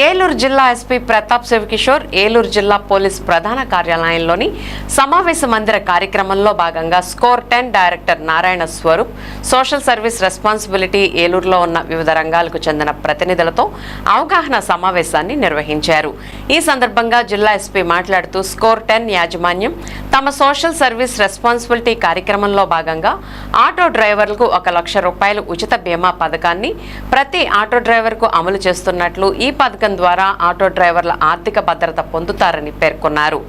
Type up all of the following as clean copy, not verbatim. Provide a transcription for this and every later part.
ఏలూరు జిల్లా ఎస్పీ ప్రతాప్ శివకిషోర్ ఏలూరు జిల్లా పోలీస్ ప్రధాన కార్యాలయంలోని సమావేశ మందిర కార్యక్రమంలో భాగంగా score 10 director Narayana Swaroop social service responsibility ఏలూరులో ఉన్న వివిధ రంగాలకు చెందిన ప్రతినిధులతో అవగాహన సమావేశాన్ని నిర్వహించారు. ఈ సందర్భంగా జిల్లా ఎస్పీ మాట్లాడుతూ స్కోర్ 10 యాజమాన్యం తమ సోషల్ సర్వీస్ రెస్పాన్సిబిలిటీ కార్యక్రమంలో భాగంగా ఆటో డ్రైవర్లకు 1 లక్ష రూపాయలు ఉచిత బీమా పథకాన్ని ప్రతి ఆటో డ్రైవర్కు అమలు చేస్తున్నట్లు ఈ పథకం ద్వారా ఆటో డ్రైవర్ల ఆర్థిక భద్రత పొందుతారని పేర్కొన్నారు.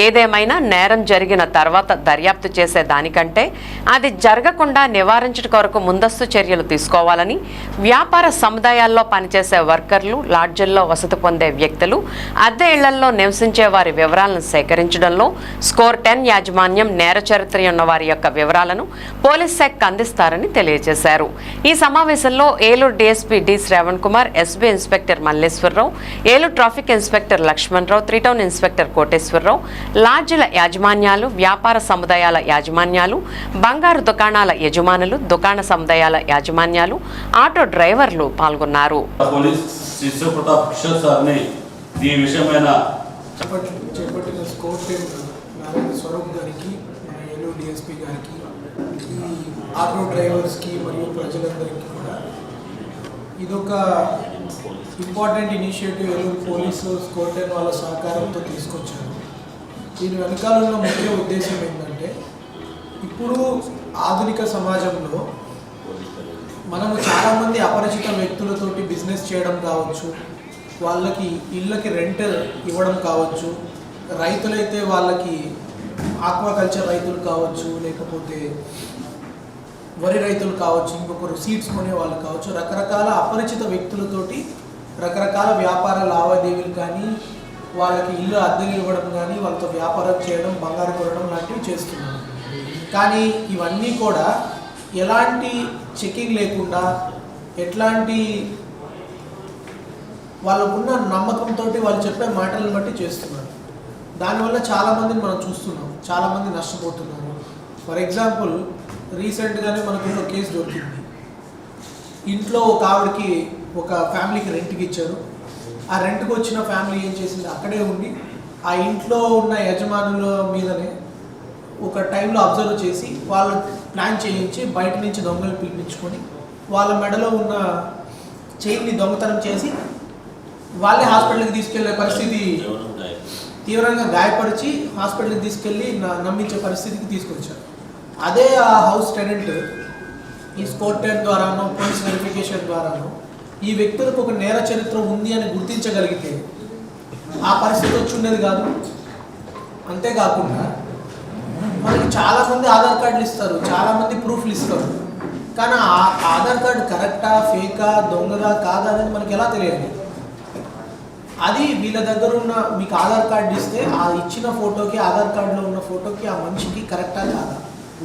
ఏదేమైనా నేరం జరిగిన తర్వాత దర్యాప్తు చేసే దానికంటే అది జరగకుండా నివారించడం కొరకు ముందస్తు చర్యలు తీసుకోవాలని, వ్యాపార సముదాయాల్లో పనిచేసే వర్కర్లు, లాడ్జిల్లో వసతి పొందే వ్యక్తులు, అద్దె ఇళ్లలో నివసించే వారి వివరాలను సేకరించడంలో స్కోర్ 10 యాజమాన్యం నేర చరిత్ర ఉన్న వారి యొక్క వివరాలను పోలీస్ శాఖకు అందిస్తారని తెలియజేశారు. ఈ సమావేశంలో Eluru DSP D Shravan Kumar, SB inspector Malleswararao, Eluru traffic inspector Lakshmanarao, 3 town inspector Koteswararao, లాడ్జిల యాజమాన్యాలు, వ్యాపార సముదాయాల యాజమాన్యాలు, బంగారు దుకాణాల యజమానులు, దుకాణ సముదాయాల యాజమాన్యాలు, ఆటో డ్రైవర్లు పాల్గొన్నారు. ఆటో డ్రైవర్స్కి మరియు ప్రజలందరికీ కూడా ఇదొక important initiative Eluru police score 10 వాళ్ళ సహకారంతో తీసుకొచ్చారు. దీని వెనకాల ఉన్న ముఖ్య ఉద్దేశం ఏంటంటే, ఇప్పుడు ఆధునిక సమాజంలో మనము చాలామంది అపరిచిత వ్యక్తులతోటి బిజినెస్ చేయడం కావచ్చు, వాళ్ళకి ఇళ్ళకి రెంట్ ఇవ్వడం కావచ్చు, రైతులైతే వాళ్ళకి ఆక్వాకల్చర్ రైతులు కావచ్చు, లేకపోతే వరి రైతులు కావచ్చు, ఇంకొకరు సీడ్స్ కొనే వాళ్ళు కావచ్చు, రకరకాల అపరిచిత వ్యక్తులతోటి రకరకాల వ్యాపార లావాదేవీలు కానీ, వాళ్ళకి ఇల్లు అద్దెలు ఇవ్వడం కానీ, వాళ్ళతో వ్యాపారం చేయడం, బంగారు కొనడం లాంటివి చేస్తున్నారు. కానీ ఇవన్నీ కూడా ఎలాంటి చెకింగ్ లేకుండా, ఎట్లాంటి వాళ్ళకున్న నమ్మకంతో వాళ్ళు చెప్పే మాటలను బట్టి చేస్తున్నారు. దానివల్ల చాలామందిని మనం చూస్తున్నాం, చాలామంది నష్టపోతున్నారు. ఫర్ ఎగ్జాంపుల్, రీసెంట్గానే మనకు ఒక కేసు దొరికింది. ఇంట్లో ఒక ఆవిడకి ఒక ఫ్యామిలీకి రెంట్కి ఇచ్చారు. ఆ రెంట్కి వచ్చిన ఫ్యామిలీ ఏం చేసింది, అక్కడే ఉండి ఆ ఇంట్లో ఉన్న యజమానుల మీదనే ఒక టైంలో అబ్జర్వ్ చేసి వాళ్ళు ప్లాన్ చేయించి బయట నుంచి దొంగలు పిలిపించుకొని వాళ్ళ మెడలో ఉన్న చైన్ని దొంగతనం చేసి వాళ్ళే హాస్పిటల్కి తీసుకెళ్లే పరిస్థితి, తీవ్రంగా గాయపరిచి హాస్పిటల్కి తీసుకెళ్ళి నమ్మించే పరిస్థితికి తీసుకొచ్చారు. అదే ఆ హౌస్ టెనెంట్ ఈ స్కోర్ 10 ద్వారానో పోలీస్ వెరిఫికేషన్ ద్వారానో ఈ వ్యక్తులకు ఒక నేర చరిత్ర ఉంది అని గుర్తించగలిగితే ఆ పరిస్థితి వచ్చి ఉండేది కాదు. అంతేకాకుండా మనకి చాలామంది ఆధార్ కార్డులు ఇస్తారు, చాలామంది ప్రూఫ్లు ఇస్తారు. కానీ ఆ ఆధార్ కార్డు కరెక్టా, ఫేకా, దొంగదా కాదా అనేది మనకి ఎలా తెలియాలి? అది వీళ్ళ దగ్గర ఉన్న, మీకు ఆధార్ కార్డు ఇస్తే ఆ ఇచ్చిన ఫోటోకి, ఆధార్ కార్డులో ఉన్న ఫోటోకి ఆ మనిషికి కరెక్టా కాదా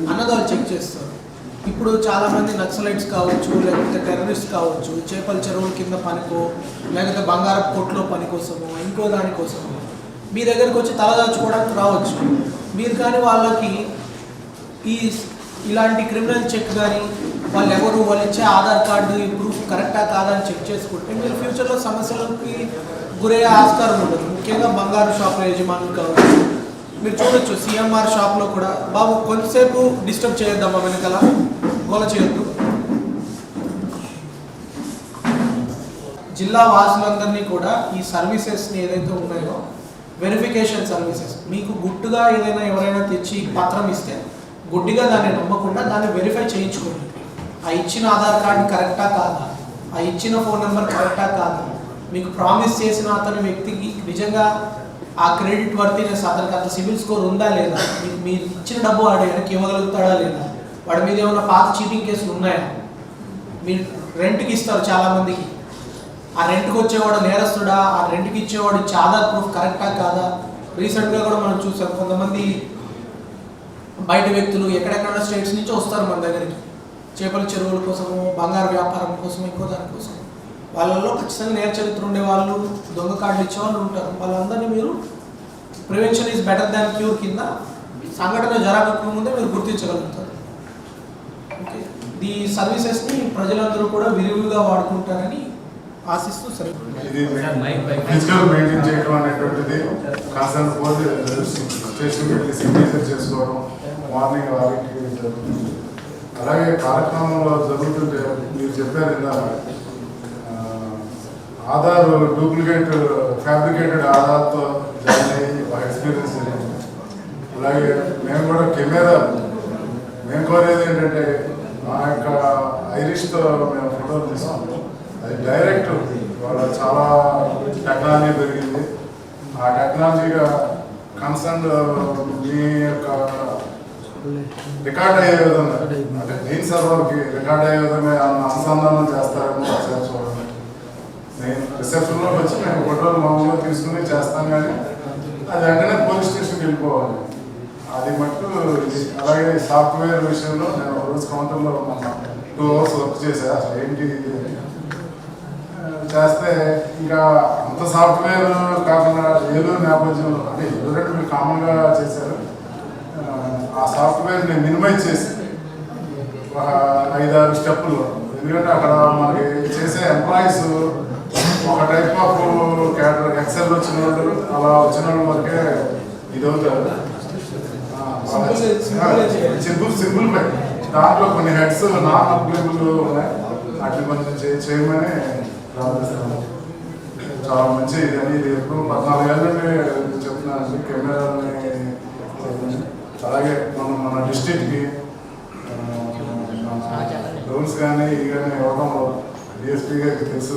అన్నది వాళ్ళు చెక్ చేస్తారు. ఇప్పుడు చాలామంది నక్సలైట్స్ కావచ్చు, లేకపోతే టెర్రరిస్ట్ కావచ్చు, చేపల చెరువుల కింద పనికో, లేకపోతే బంగారపు కొట్లో పని కోసమో, ఇంకో దానికోసమో మీ దగ్గరికి వచ్చి తలదాచుకోవడానికి రావచ్చు. మీరు కానీ వాళ్ళకి ఇలాంటి క్రిమినల్ చెక్ కానీ, వాళ్ళు ఎవరు, వాళ్ళు ఇచ్చే ఆధార్ కార్డు ఈ ప్రూఫ్ కరెక్టా కాదా అని చెక్ చేసుకుంటే మీరు ఫ్యూచర్లో సమస్యలకి గురయ్యే ఆస్కారం ఉండదు. ముఖ్యంగా బంగారు షాపుల యజమానులు కావచ్చు. మీరు చూడొచ్చు, సిఎంఆర్ షాప్లో కూడా, బాబు కొంతసేపు డిస్టర్బ్ చేయొద్దమ్మా, వెనకాల గోల చేయొద్దు. జిల్లా వాసులందరినీ కూడా ఈ సర్వీసెస్ని ఏదైతే ఉన్నాయో, వెరిఫికేషన్ సర్వీసెస్, మీకు గుట్టుగా ఏదైనా ఎవరైనా తెచ్చి పత్రం ఇస్తే గుడ్డిగా దాన్ని నమ్మకుండా దాన్ని వెరిఫై చేయించుకోండి. ఆ ఇచ్చిన ఆధార్ కార్డు కరెక్టా కాదా, ఆ ఇచ్చిన ఫోన్ నెంబర్ కరెక్టా కాదా, మీకు ప్రామిస్ చేసిన అతని వ్యక్తికి నిజంగా ఆ క్రెడిట్ వర్తినెస్, అతనికి అంత సివిల్ స్కోర్ ఉందా లేదా, మీకు మీరు ఇచ్చిన డబ్బు వాడు వెనక్కి ఇవ్వగలుగుతాడా లేదా, వాడి మీద ఏమైనా పాత చీటింగ్ కేసులు ఉన్నాయా. మీరు రెంట్కి ఇస్తారు చాలామందికి, ఆ రెంట్కి వచ్చేవాడు నేరస్తుడా, ఆ రెంట్కి ఇచ్చేవాడు ఆధార్ ప్రూఫ్ కరెక్టా కాదా. రీసెంట్గా కూడా మనం చూసాం, కొంతమంది బయట వ్యక్తులు ఎక్కడెక్కడ స్టేట్స్ నుంచి వస్తారు మన దగ్గరికి, చేపల చెరువుల కోసము, బంగారు వ్యాపారం కోసం, ఇంకో దానికోసం. వాళ్ళల్లో ఖచ్చితంగా నేర చరిత్ర ఉండే వాళ్ళు, దొంగ కార్డులు ఇచ్చేవాళ్ళు ఉంటారు. వాళ్ళందరినీ మీరు prevention is better than cure కింద సంఘటన జరగకముందే మీరు గుర్తించగలుగుతారు. ఓకే, ఈ సర్వీసెస్ని ప్రజలందరూ కూడా విరివిగా వాడుకుంటారని ఆశిస్తూ సరే. ఇది ఫిజికల్ మెయింటైన్ చేయడం అనేటువంటిది కాన్సర్న్ పోలీస్ స్టేషన్ వెళ్ళి సిగ్నేచర్ చేసుకోవడం మార్నింగ్ వారికి జరుగుతుంది. అలాగే కార్యక్రమంలో జరుగుతుంటే మీరు చెప్పారు ఇందాక ఆధార్ డూప్లికేట్ ఫ్యాబ్రికేటెడ్ ఆధార్తో జాయిన్ అయ్యి ఒక ఎక్స్పీరియన్స్ జరిగింది. అలాగే మేము కూడా కెమెరా మేము కోరేది ఏంటంటే మా యొక్క ఐరిష్తో మేము ఫోటోలు తీసుకుంటాం. అది డైరెక్ట్ వాళ్ళ చాలా టెక్నాలజీ పెరిగింది. ఆ టెక్నాలజీగా కన్సర్న్ మీ యొక్క రికార్డ్ అయ్యే విధంగా అంటే మెయిన్ సర్వర్కి రికార్డ్ అయ్యే విధంగా అనుసంధానం చేస్తారేమో ఒకసారి చూడండి. నేను రిసెప్షన్లోకి వచ్చి నేను ఫోటోలు మామూలుగా తీసుకుని చేస్తాను, కానీ అది వెంటనే పోలీస్ స్టేషన్కి వెళ్ళిపోవాలి. అది మట్టు అలాగే సాఫ్ట్వేర్ విషయంలో నేను రోజు కౌంటర్లో 2 hours వర్క్ చేశా. అసలు ఏంటి ఇది చేస్తే ఇంకా అంత సాఫ్ట్వేర్ కాకుండా ఏలూరు నేపథ్యంలో అంటే ఏలూరు మీరు కామన్గా చేశారు. ఆ సాఫ్ట్వేర్ని మినిమైజ్ చేసి ఒక 5-6 స్టెప్పులు, ఎందుకంటే అక్కడ మనకి చేసే ఎంప్లాయీస్ ఒక టైప్ ఆఫ్ క్యాటర్ ఎక్సెల్ వచ్చిన వాళ్ళు అలా వచ్చిన వాళ్ళ వరకే ఇది అవుతారు. సింపుల్ పై దాంట్లో కొన్ని హెడ్స్ నాన్ అప్లికబుల్ ఉన్నాయి. వాటిని కొంచెం చేయమని ప్రార్థిస్తున్నాను. చాలా మంచి ఇది అని ఇది ఎప్పుడు 14 ఏళ్ళ నుండి చెప్తున్నానండి కెమెరాని. అలాగే మన డిస్ట్రిక్ట్కి రూల్స్ కానీ ఇది కానీ ఇవ్వడంలో డిఎస్పీ గారికి తెలుసు.